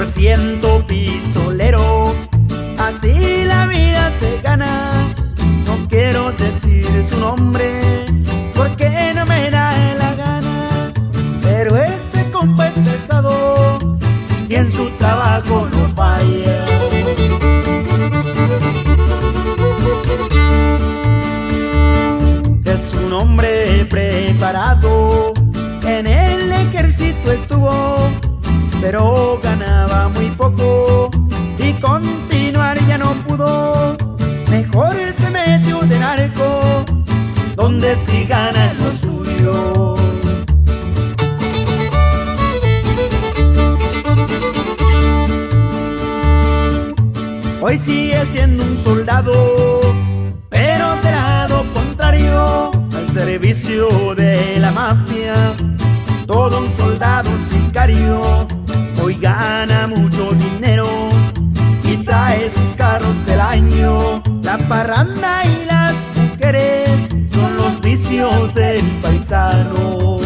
100% pistolero, así la vida se gana. No quiero decir su nombre porque no me da la gana, pero este compa es pesado y en su trabajo no falla. Es un hombre preparado, en el ejército estuvo, pero ganaba muy poco y continuar ya no pudo. Mejor se metió de narco, donde sí gana lo suyo. Hoy sigue siendo un soldado, pero del lado contrario, al servicio de la mafia. Todo un soldado sicario, hoy gana mucho dinero y trae sus carros del año. La parranda y las mujeres son los vicios del paisano.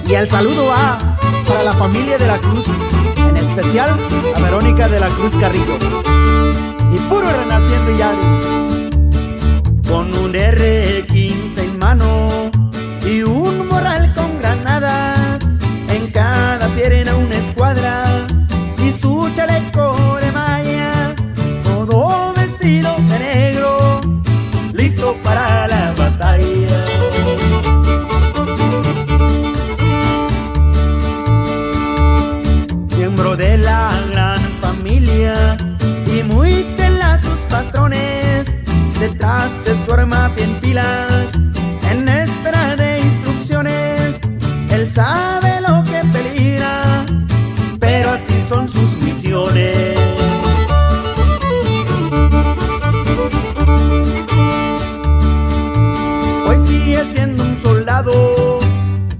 Y el saludo va para la familia de la Cruz, en especial a Verónica de la Cruz Carrillo y puro Renaciendo Yari, con un R15 en mano y un morral con granadas, en cada pierna una escuadra y su chaleco de malla, todo vestido de negro, listo para la batalla. Miembro de la gran familia y muy fiel a sus patrones, detrás de su arma bien pilas, en espera de instrucciones. Él sabe lo que peligra, pero así son sus misiones. Hoy sigue siendo un soldado,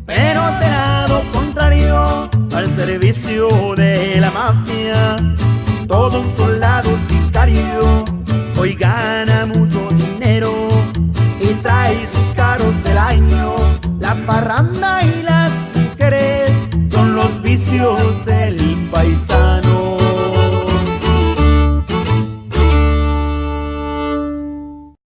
pero del lado contrario, al servicio de la mafia. Todo un soldado sicario, hoy gana mucho dinero y trae sus carros del año. La parranda